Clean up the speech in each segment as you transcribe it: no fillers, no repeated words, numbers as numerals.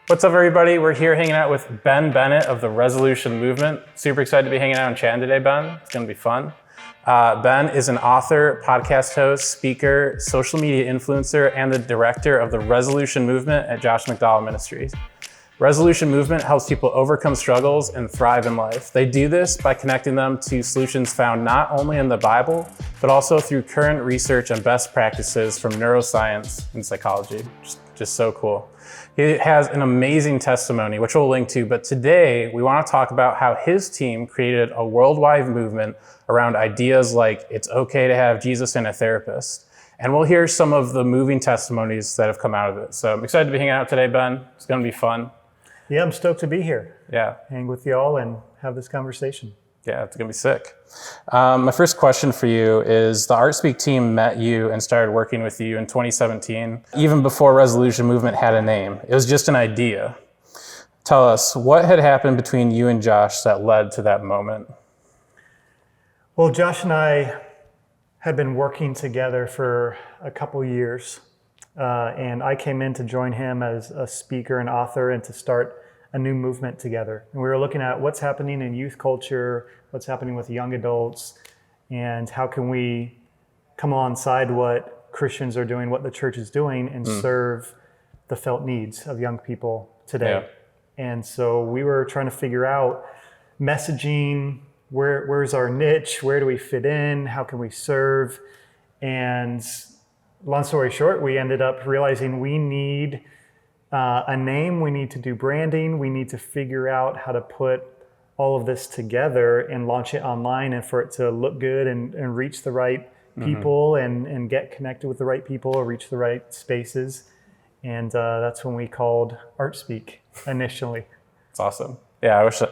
What's up, everybody? We're here hanging out with Bennett of the Resolution Movement. Super excited to be hanging out and chatting today, Ben. It's going to be fun. Ben is an author, podcast host, speaker, social media influencer, and the director of the Resolution Movement at Josh McDowell Ministries. Resolution Movement helps people overcome struggles and thrive in life. They do this by connecting them to solutions found not only in the Bible, but also through current research and best practices from neuroscience and psychology. Just so cool. He has an amazing testimony, which we'll link to, but today we want to talk about how his team created a worldwide movement around ideas like it's okay to have Jesus and a therapist. And we'll hear some of the moving testimonies that have come out of it. So I'm excited to be hanging out today, Ben. It's going to be fun. Yeah, I'm stoked to be here. Yeah. Hang with y'all and have this conversation. Yeah, it's going to be sick. My first question for you is, the ArtSpeak team met you and started working with you in 2017, even before Resolution Movement had a name. It was just an idea. Tell us, what had happened between you and Josh that led to that moment? Well, Josh and I had been working together for a couple years, and I came in to join him as a speaker and author and to start a new movement together. And we were looking at what's happening in youth culture, what's happening with young adults, and how can we come alongside what Christians are doing, what the church is doing, and serve the felt needs of young people today. Yeah. And so we were trying to figure out messaging, where's our niche, where do we fit in, how can we serve? And long story short, we ended up realizing we need a name, we need to do branding, we need to figure out how to put all of this together and launch it online and for it to look good and reach the right people and get connected with the right people or reach the right spaces. And that's when we called ArtSpeak initially. It's awesome. Yeah, I wish I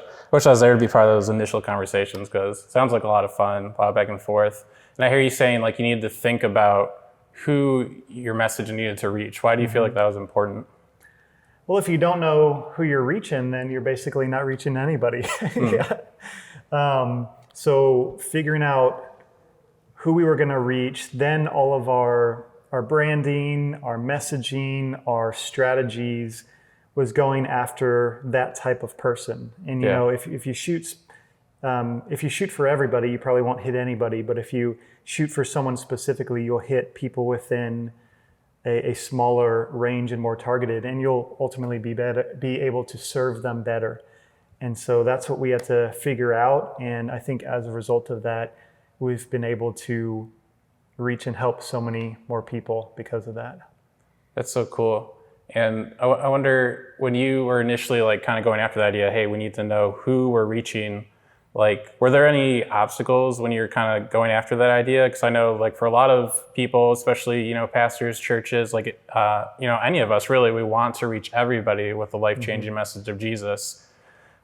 was there to be part of those initial conversations, because it sounds like a lot of fun, a lot of back and forth. And I hear you saying like you needed to think about who your message needed to reach. Why do you feel like that was important? Well, if you don't know who you're reaching, then you're basically not reaching anybody. So figuring out who we were going to reach, then all of our branding, our messaging, our strategies was going after that type of person. And you know, if you shoot for everybody, you probably won't hit anybody. But if you shoot for someone specifically, you'll hit people within a smaller range and more targeted, and you'll ultimately be able to serve them better. And so that's what we had to figure out. And I think as a result of that, we've been able to reach and help so many more people because of that. That's so cool. And I wonder, when you were initially like kind of going after the idea, hey, we need to know who we're reaching, like, were there any obstacles when you're kind of going after that idea? Because I know, like, for a lot of people, especially, you know, pastors, churches, like, you know, any of us really, we want to reach everybody with the life-changing message of Jesus.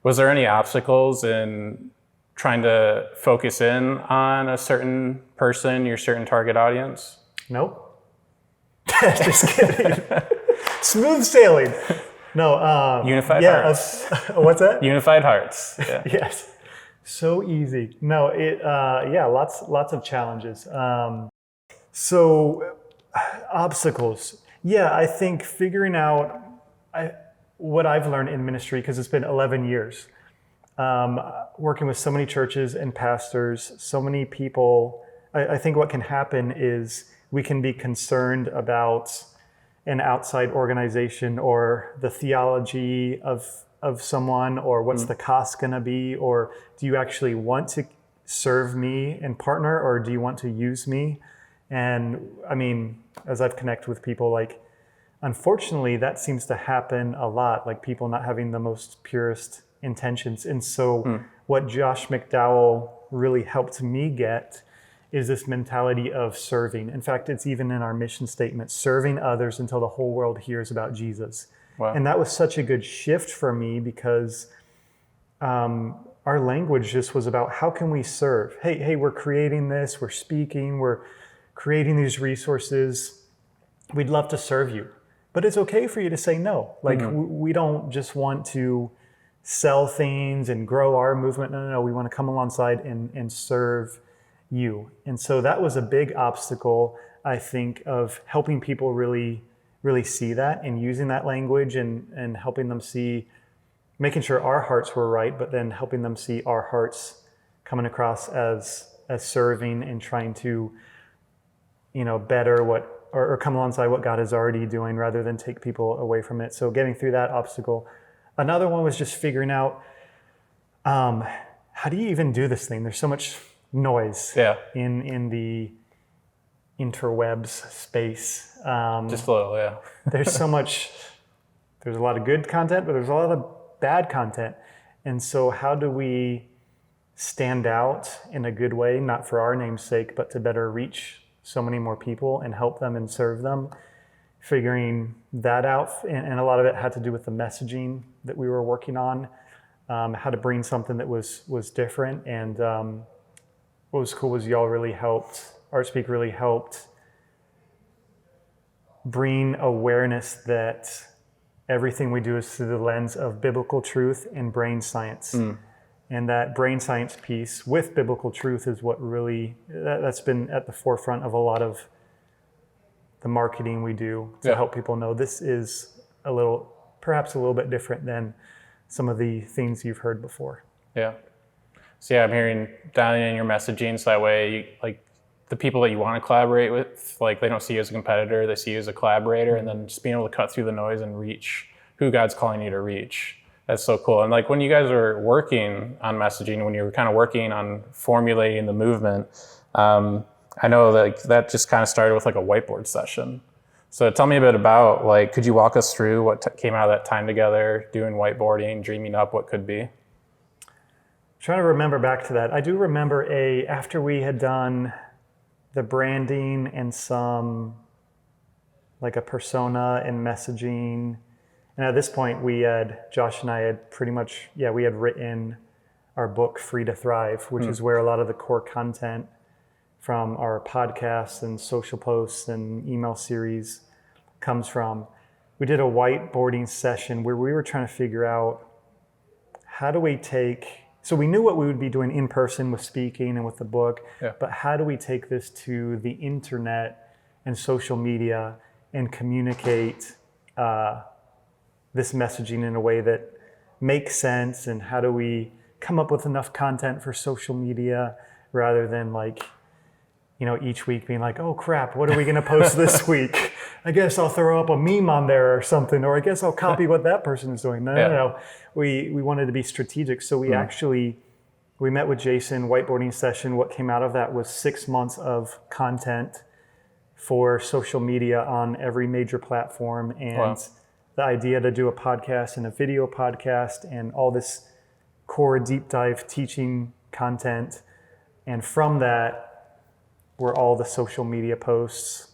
Was there any obstacles in trying to focus in on a certain person, your certain target audience? Nope. Just kidding. Smooth sailing. No. Unified hearts. What's that? Unified hearts. Yeah. Yes. So easy. No, lots of challenges. So obstacles. Yeah, I think figuring out what I've learned in ministry, because it's been 11 years, working with so many churches and pastors, so many people, I think what can happen is we can be concerned about an outside organization or the theology of someone, or what's the cost going to be, or do you actually want to serve me and partner, or do you want to use me? And I mean, as I've connected with people, like, unfortunately, that seems to happen a lot, like people not having the most purest intentions. And so what Josh McDowell really helped me get is this mentality of serving. In fact, it's even in our mission statement, serving others until the whole world hears about Jesus. Wow. And that was such a good shift for me, because our language just was about how can we serve? Hey, we're creating this, we're speaking, we're creating these resources. We'd love to serve you, but it's okay for you to say no. Like, we don't just want to sell things and grow our movement. No. We want to come alongside and serve you. And so that was a big obstacle, I think, of helping people really really see that and using that language and helping them see, making sure our hearts were right, but then helping them see our hearts coming across as serving and trying to, better what, or come alongside what God is already doing rather than take people away from it. So getting through that obstacle. Another one was just figuring out, how do you even do this thing? There's so much noise in the interwebs space. Just a little, yeah. There's so much, there's a lot of good content, but there's a lot of bad content. And so how do we stand out in a good way, not for our name's sake, but to better reach so many more people and help them and serve them? Figuring that out. And a lot of it had to do with the messaging that we were working on, how to bring something that was different. And what was cool was y'all really helped, ArtSpeak really helped bring awareness that everything we do is through the lens of biblical truth and brain science. And that brain science piece with biblical truth is what really, that's been at the forefront of a lot of the marketing we do to help people know this is perhaps a little bit different than some of the things you've heard before. Yeah. So I'm hearing dialing in your messaging so that way, the people that you want to collaborate with, they don't see you as a competitor, they see you as a collaborator, and then just being able to cut through the noise and reach who God's calling you to reach. That's so cool. And when you guys were working on messaging, when you were kind of working on formulating the movement, I know that just kind of started with a whiteboard session. So tell me a bit about, could you walk us through what came out of that time together, doing whiteboarding, dreaming up what could be? Trying to remember back to that. I do remember after we had done the branding and some, a persona and messaging. And at this point Josh and I had pretty much, we had written our book, Free to Thrive, which is where a lot of the core content from our podcasts and social posts and email series comes from. We did a whiteboarding session where we were trying to figure out how do we so we knew what we would be doing in person with speaking and with the book, but how do we take this to the internet and social media and communicate this messaging in a way that makes sense? And how do we come up with enough content for social media rather than each week being oh crap, what are we going to post this week? I guess I'll throw up a meme on there or something, or I guess I'll copy what that person is doing. No. We wanted to be strategic. So we met with Jason, whiteboarding session. What came out of that was 6 months of content for social media on every major platform. And the idea to do a podcast and a video podcast and all this core deep dive teaching content. And from that were all the social media posts.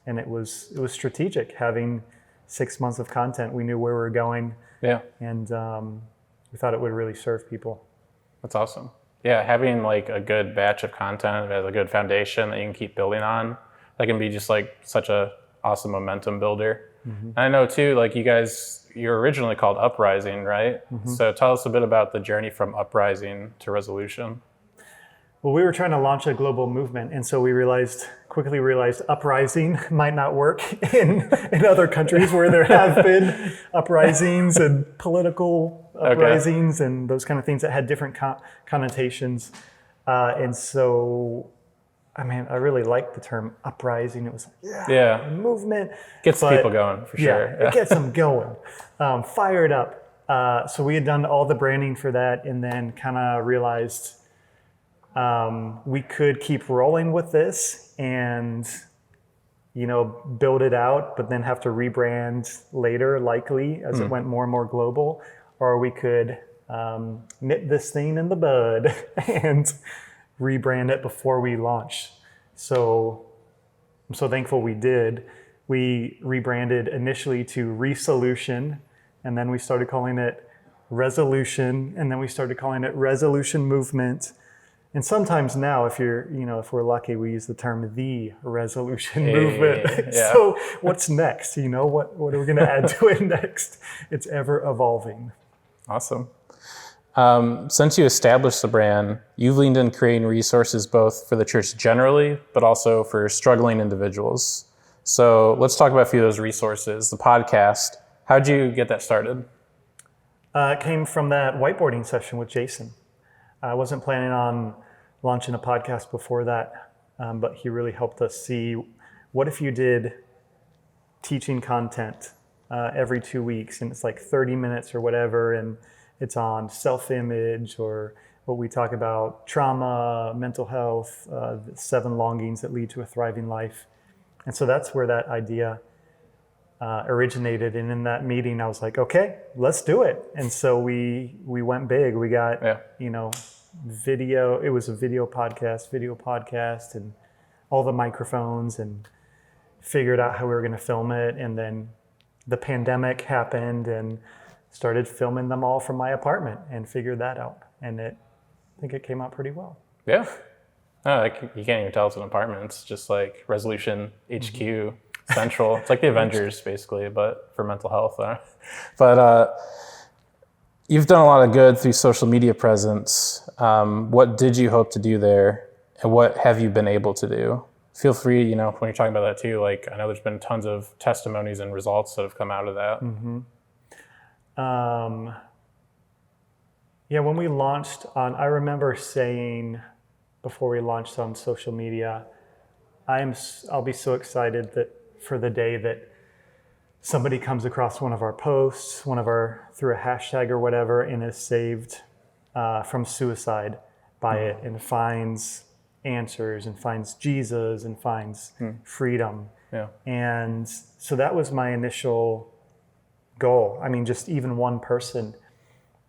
And it was strategic having 6 months of content. We knew where we were going. Yeah. And we thought it would really serve people. That's awesome. Yeah, having a good batch of content as a good foundation that you can keep building on, that can be just such a awesome momentum builder. Mm-hmm. And I know too, you're originally called Uprising, right? Mm-hmm. So tell us a bit about the journey from Uprising to Resolution. Well, we were trying to launch a global movement, and so we quickly realized uprising might not work in other countries where there have been uprisings and political uprisings and those kind of things that had different connotations. And so, I really liked the term uprising. It was a movement. Gets people going, for sure. It gets them going, fired up. So we had done all the branding for that and then kind of realized we could keep rolling with this and, build it out, but then have to rebrand later, likely, as it went more and more global. Or we could nip this thing in the bud and rebrand it before we launch. So I'm so thankful we did. We rebranded initially to Resolution, and then we started calling it Resolution, and then we started calling it Resolution Movement. And sometimes now, if we're lucky, we use the term the Resolution Movement. Yeah. So what's next? What are we going to add to it next? It's ever evolving. Awesome. Since you established the brand, you've leaned in creating resources both for the church generally, but also for struggling individuals. So let's talk about a few of those resources. The podcast, how'd you get that started? It came from that whiteboarding session with Jason. I wasn't planning on launching a podcast before that, but he really helped us see, what if you did teaching content every 2 weeks, and it's like 30 minutes or whatever, and it's on self-image or what we talk about, trauma, mental health, the 7 longings that lead to a thriving life. And so that's where that idea originated. And in that meeting, I was like, okay, let's do it. And so we went big. We got, video. It was a video podcast, and all the microphones, and figured out how we were going to film it. And then the pandemic happened and started filming them all from my apartment and figured that out. And I think it came out pretty well. Yeah. No, you can't even tell it's an apartment. It's just like Resolution HQ Central. It's like the Avengers, basically, but for mental health. But you've done a lot of good through social media presence. What did you hope to do there, and what have you been able to do? Feel free, when you're talking about that too, like I know there's been tons of testimonies and results that have come out of that. Mm-hmm. When we launched I remember saying before we launched on social media, I'll be so excited that for the day that somebody comes across one of our posts, through a hashtag or whatever, and is saved from suicide by it, and finds answers, and finds Jesus, and finds freedom. Yeah. And so that was my initial goal. I mean, just even one person.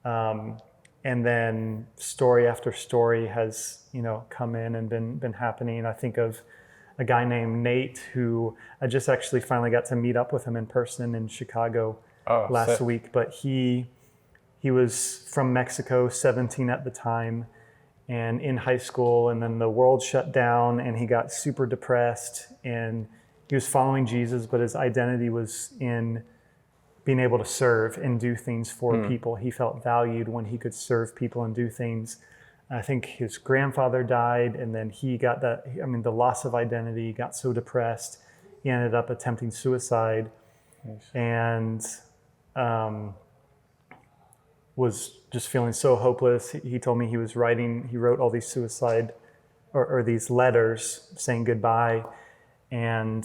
And then story after story has, come in and been happening. I think of a guy named Nate, who I just actually finally got to meet up with him in person in Chicago last week. But he was from Mexico, 17 at the time, and in high school, and then the world shut down and he got super depressed, and he was following Jesus, but his identity was in being able to serve and do things for people. He felt valued when he could serve people and do things. I think his grandfather died, and then he got the loss of identity, got so depressed, he ended up attempting suicide. Nice. And was just feeling so hopeless. He told me he wrote all these suicide or these letters saying goodbye, and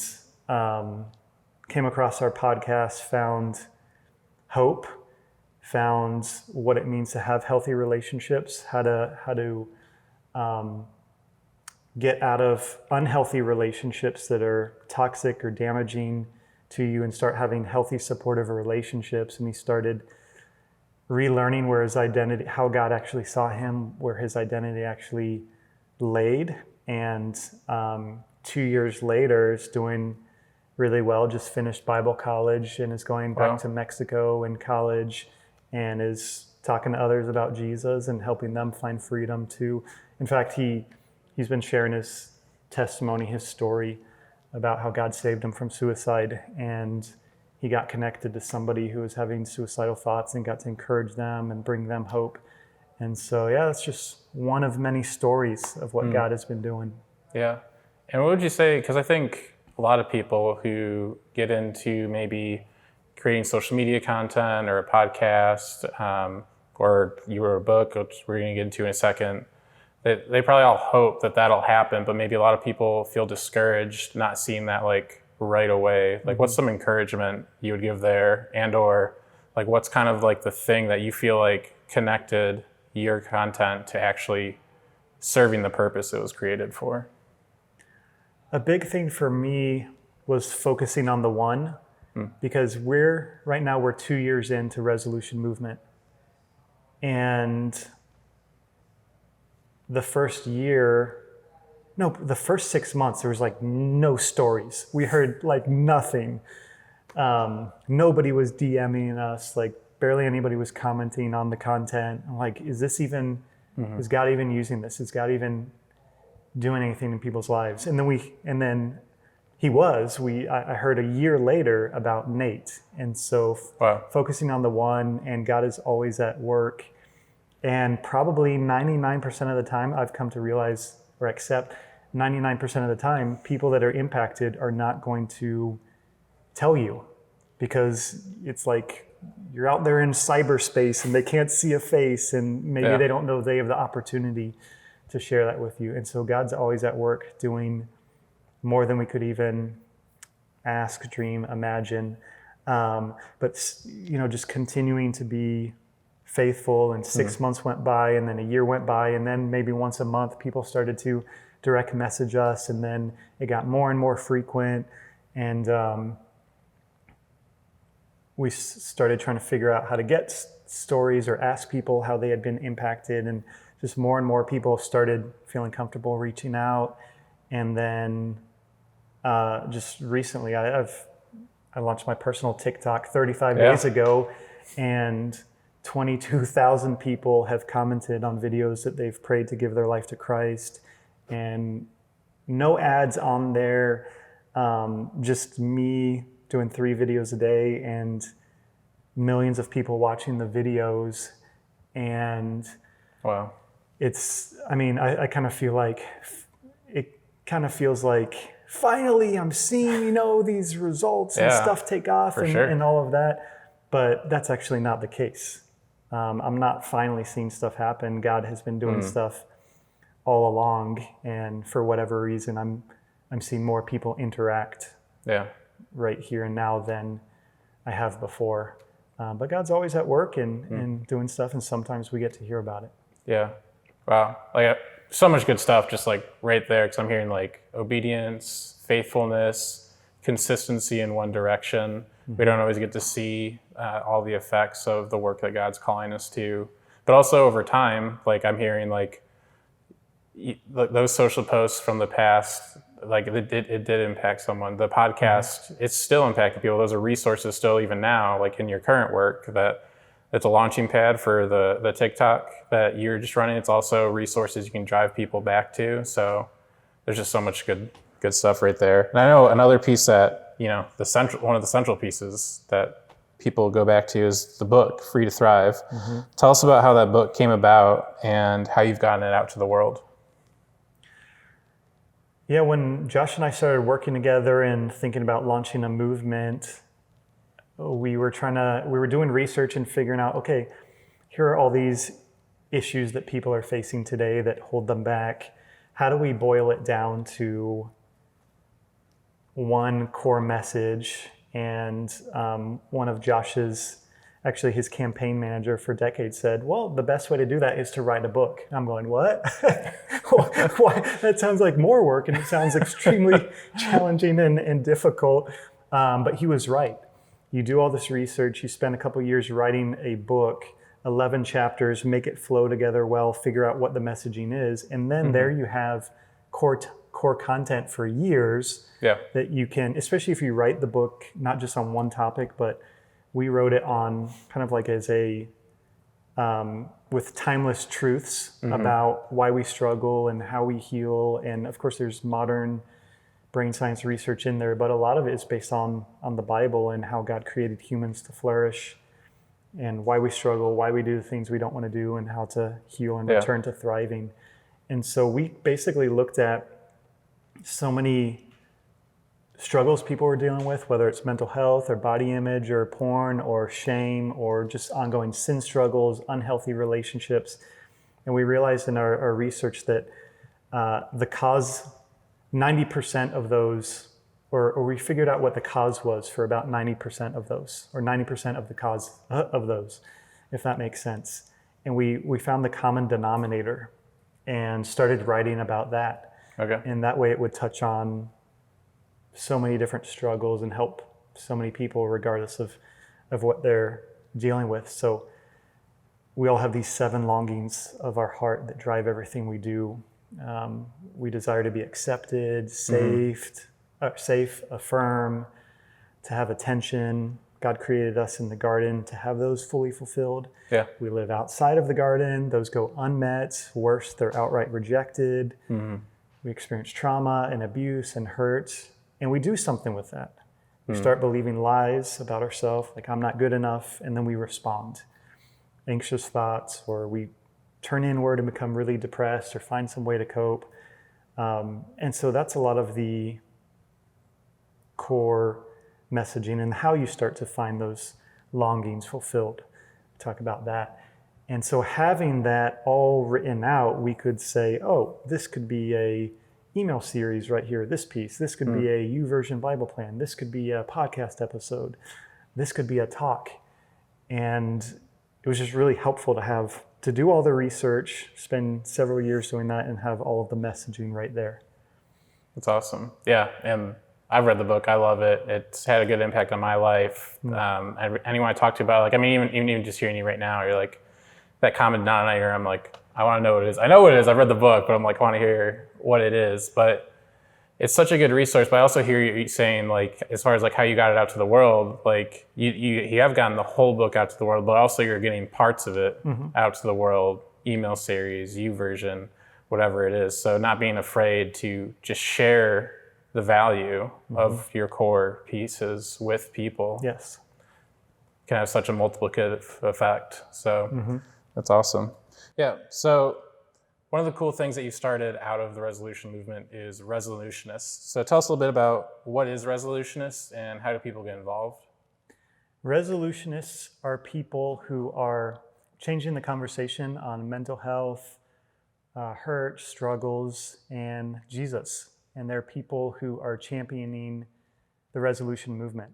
came across our podcast, found hope, found what it means to have healthy relationships, how to get out of unhealthy relationships that are toxic or damaging to you, and start having healthy, supportive relationships. And he started relearning where his identity, how God actually saw him, where his identity actually laid. And 2 years later is doing really well, just finished Bible college and is going back to Mexico in college, and is talking to others about Jesus and helping them find freedom too. In fact, he's been sharing his testimony, his story about how God saved him from suicide, and he got connected to somebody who was having suicidal thoughts and got to encourage them and bring them hope. And so, that's just one of many stories of what God has been doing. Yeah. And what would you say, because I think a lot of people who get into maybe creating social media content or a podcast, or you wrote a book, which we're going to get into in a second, they probably all hope that that'll happen, but maybe a lot of people feel discouraged not seeing that like right away. Like, what's some encouragement you would give there, and or like what's kind of like the thing that you feel like connected your content to actually serving the purpose it was created for? A big thing for me was focusing on the one, because right now we're 2 years into Resolution Movement. And the first 6 months, there was like no stories. We heard like nothing. Nobody was DMing us, like barely anybody was commenting on the content. I'm like, is this even, is God even using this? Is God even doing anything in people's lives? And then he was. I heard a year later about Nate. And so focusing on the one, and God is always at work. And probably 99% of the time I've come to realize or accept 99% of the time, people that are impacted are not going to tell you, because it's like you're out there in cyberspace and they can't see a face, and maybe they don't know they have the opportunity to share that with you. And so God's always at work doing more than we could even ask, dream, imagine. But just continuing to be faithful. And 6 months went by, and then a year went by, and then maybe once a month people started to direct message us, and then it got more and more frequent. And we started trying to figure out how to get stories or ask people how they had been impacted, and just more and more people started feeling comfortable reaching out. And then just recently, I launched my personal TikTok 35 days ago, and 22,000 people have commented on videos that they've prayed to give their life to Christ, and no ads on there, just me doing 3 videos a day and millions of people watching the videos. And wow, I kind of feel like it kind of feels like finally I'm seeing, these results and stuff take off and all of that. But that's actually not the case. I'm not finally seeing stuff happen. God has been doing stuff all along, and for whatever reason, I'm seeing more people interact right here and now than I have before. But God's always at work and doing stuff, and sometimes we get to hear about it. Yeah. Wow. Like so much good stuff just like right there, because I'm hearing like obedience, faithfulness, consistency in one direction. We don't always get to see all the effects of the work that God's calling us to. But also over time, like I'm hearing like those social posts from the past, like it did impact someone. The podcast, it's still impacting people. Those are resources still even now, like in your current work, that it's a launching pad for the TikTok that you're just running. It's also resources you can drive people back to. So there's just so much good stuff right there. And I know another piece that, one of the central pieces that people go back to is the book, Free to Thrive. Tell us about how that book came about and how you've gotten it out to the world. Yeah, when Josh and I started working together and thinking about launching a movement, we were doing research and figuring out, okay, here are all these issues that people are facing today that hold them back. How do we boil it down to one core message? And one of Josh's, actually his campaign manager for decades, said, well, the best way to do that is to write a book. And I'm going, what? Why? That sounds like more work, and it sounds extremely challenging and difficult. But he was right. You do all this research, you spend a couple years writing a book, 11 chapters, make it flow together well, figure out what the messaging is, and then there you have core content for years that you can, especially if you write the book not just on one topic, but we wrote it on kind of like as a with timeless truths about why we struggle and how we heal. And of course there's modern brain science research in there, but a lot of it is based on the Bible and how God created humans to flourish, and why we struggle, why we do the things we don't want to do, and how to heal and return to thriving. And so we basically looked at so many struggles people were dealing with, whether it's mental health or body image or porn or shame or just ongoing sin struggles, unhealthy relationships. And we realized in our research that the cause, 90% of those, or we figured out what the cause was for about 90% of those, or 90% of the cause of those, if that makes sense. And we found the common denominator and started writing about that. Okay. And that way it would touch on so many different struggles and help so many people regardless of what they're dealing with. So we all have these 7 longings of our heart that drive everything we do. We desire to be accepted, safe, affirm, to have attention. God created us in the garden to have those fully fulfilled. Yeah. We live outside of the garden. Those go unmet. Worse, they're outright rejected. We experience trauma and abuse and hurt, and we do something with that. We start believing lies about ourselves, like I'm not good enough, and then we respond. Anxious thoughts, or we turn inward and become really depressed or find some way to cope. And so that's a lot of the core messaging and how you start to find those longings fulfilled. Talk about that. And so having that all written out, we could say, oh, this could be a email series right here, this piece. This could be a YouVersion Bible plan. This could be a podcast episode. This could be a talk. And it was just really helpful to do all the research, spend several years doing that, and have all of the messaging right there. That's awesome. Yeah, and I've read the book. I love it. It's had a good impact on my life. Anyone I talk to about, like, I mean, even just hearing you right now, you're like, that common denominator, I'm like, I want to know what it is. I know what it is. I've read the book, but I'm like, I want to hear what it is. But it's such a good resource. But I also hear you saying, like, as far as like how you got it out to the world, like you have gotten the whole book out to the world, but also you're getting parts of it out to the world, email series, YouVersion, whatever it is. So not being afraid to just share the value of your core pieces with people. Yes. Can have such a multiplicative effect. So that's awesome. Yeah. So one of the cool things that you started out of the resolution movement is resolutionists. So tell us a little bit about what is resolutionists and how do people get involved? Resolutionists are people who are changing the conversation on mental health, hurt, struggles, and Jesus. And they're people who are championing the resolution movement.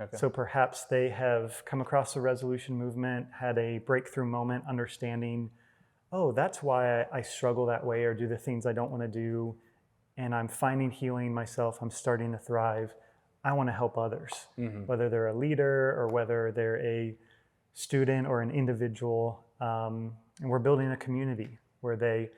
Okay. So perhaps they have come across the resolution movement, had a breakthrough moment, understanding, oh, that's why I struggle that way or do the things I don't want to do. And I'm finding healing myself. I'm starting to thrive. I want to help others, whether they're a leader or whether they're a student or an individual. And we're building a community where they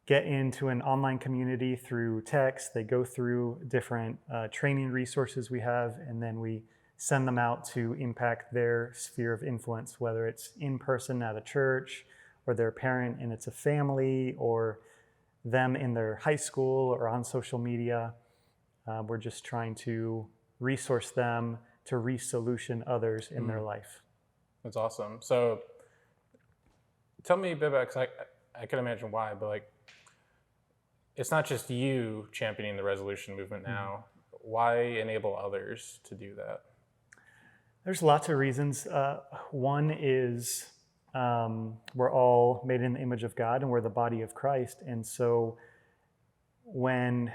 get into an online community through text. They go through different training resources we have, and then we send them out to impact their sphere of influence, whether it's in person at a church, or their parent and it's a family, or them in their high school or on social media. We're just trying to resource them to resolution others in their life. That's awesome. So tell me a bit about, because I can imagine why, but like, it's not just you championing the resolution movement now. Why enable others to do that? There's lots of reasons. One is we're all made in the image of God and we're the body of Christ. And so when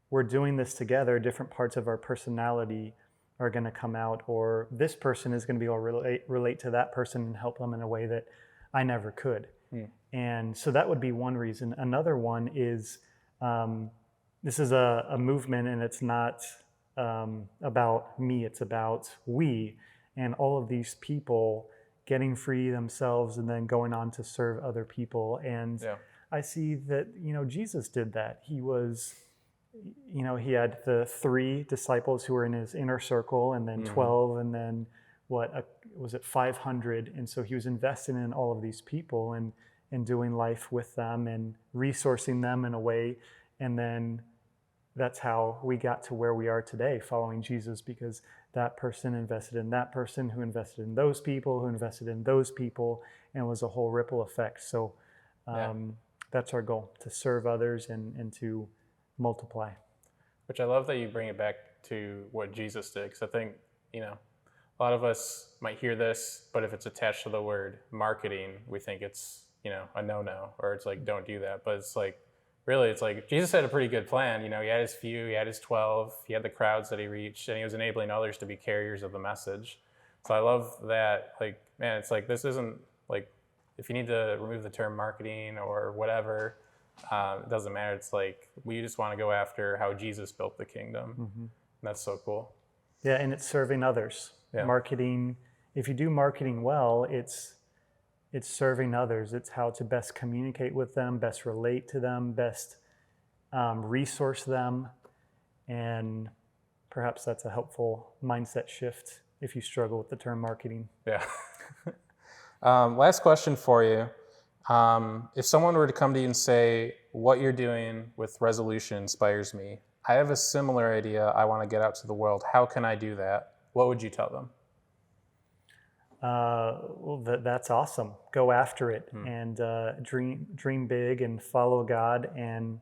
we're doing this together, different parts of our personality are going to come out, or this person is going to be able to relate to that person and help them in a way that I never could. And so that would be one reason. Another one is this is a movement, and it's not about me, it's about we and all of these people getting free themselves and then going on to serve other people. And I see that, Jesus did that. He was, he had the 3 disciples who were in his inner circle, and then 12, and then was it 500? And so he was investing in all of these people and doing life with them and resourcing them in a way. And then that's how we got to where we are today, following Jesus, because that person invested in that person, who invested in those people, who invested in those people, and it was a whole ripple effect. So that's our goal, to serve others and to multiply. Which I love that you bring it back to what Jesus did, because I think, a lot of us might hear this, but if it's attached to the word marketing, we think it's, a no-no, or it's like, don't do that. But it's like, really, it's like Jesus had a pretty good plan. He had his few, he had his 12, he had the crowds that he reached, and he was enabling others to be carriers of the message. So I love that, like, man, it's like, this isn't like, if you need to remove the term marketing or whatever, it doesn't matter. It's like, we just want to go after how Jesus built the kingdom. And that's so cool. Yeah, and it's serving others. Yeah. Marketing, if you do marketing well, it's serving others. It's how to best communicate with them, best relate to them, best resource them. And perhaps that's a helpful mindset shift if you struggle with the term marketing. Yeah. Last question for you. If someone were to come to you and say, what you're doing with Resolution inspires me, I have a similar idea I want to get out to the world. How can I do that? What would you tell them? Well, that's awesome. Go after it and dream big and follow God and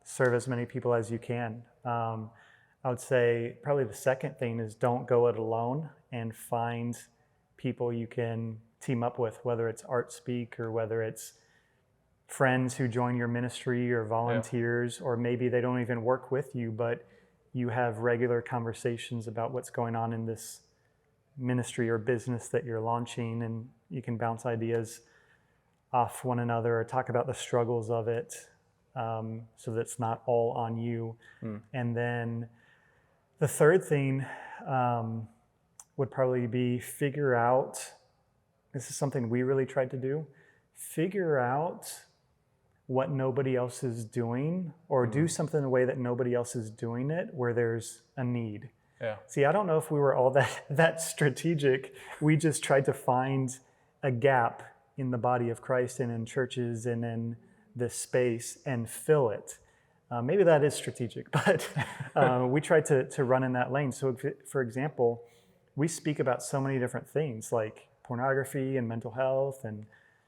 serve as many people as you can. I would say probably the second thing is don't go it alone, and find people you can team up with, whether it's Art Speak or whether it's friends who join your ministry or volunteers, or maybe they don't even work with you, but you have regular conversations about what's going on in this ministry or business that you're launching, and you can bounce ideas off one another or talk about the struggles of it, so that it's not all on you. And then the third thing would probably be figure out, this is something we really tried to do, figure out what nobody else is doing, or do something in a way that nobody else is doing it where there's a need. See, I don't know if we were all that strategic. We just tried to find a gap in the body of Christ and in churches and in this space and fill it. Maybe that is strategic, but we tried to run in that lane. So for example, we speak about so many different things like pornography and mental health and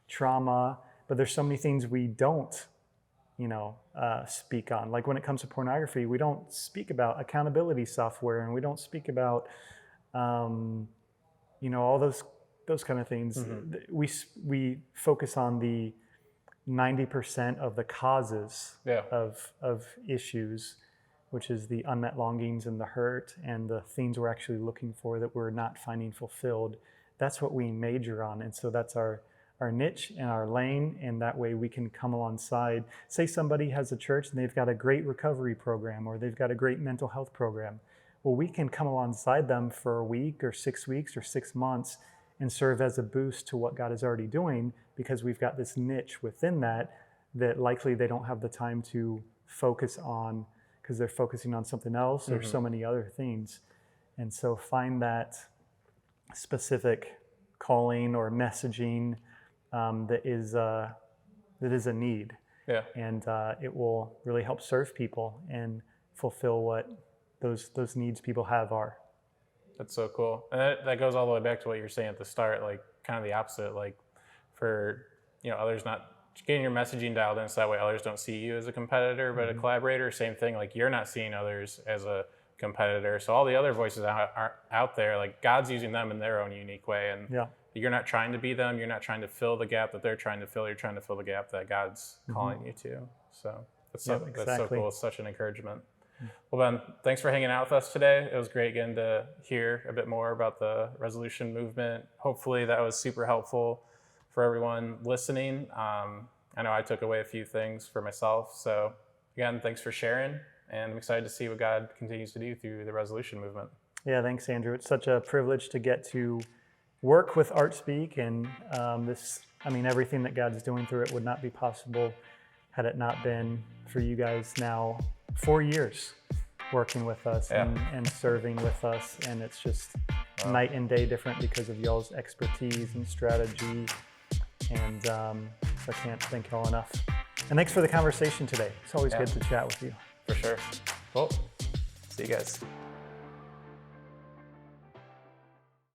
trauma, but there's so many things we don't, speak on. Like when it comes to pornography, we don't speak about accountability software, and we don't speak about, all those kind of things. We focus on the 90% of the causes of issues, which is the unmet longings and the hurt and the things we're actually looking for that we're not finding fulfilled. That's what we major on. And so that's our niche and our lane, and that way we can come alongside. Say somebody has a church and they've got a great recovery program, or they've got a great mental health program. Well, we can come alongside them for a week or 6 weeks or 6 months and serve as a boost to what God is already doing, because we've got this niche within that likely they don't have the time to focus on because they're focusing on something else or so many other things. And so find that specific calling or messaging that is a need. And it will really help serve people and fulfill what those needs people have are. That's so cool. And that goes all the way back to what you were saying at the start, like kind of the opposite, like for, others not getting your messaging dialed in so that way others don't see you as a competitor, but a collaborator. Same thing, like you're not seeing others as a competitor. So all the other voices are out there, like God's using them in their own unique way. And you're not trying to be them. You're not trying to fill the gap that they're trying to fill. You're trying to fill the gap that God's calling you to. So that's so cool. It's such an encouragement. Well, Ben, thanks for hanging out with us today. It was great getting to hear a bit more about the Resolution movement. Hopefully that was super helpful for everyone listening. I know I took away a few things for myself. So again, thanks for sharing, and I'm excited to see what God continues to do through the Resolution movement. Yeah, thanks, Andrew. It's such a privilege to get to work with Art Speak, and everything that God's doing through it would not be possible had it not been for you guys now 4 years working with us and serving with us. And it's just night and day different because of y'all's expertise and strategy. And so I can't thank y'all enough. And thanks for the conversation today. It's always good to chat with you. For sure. Cool. See you guys.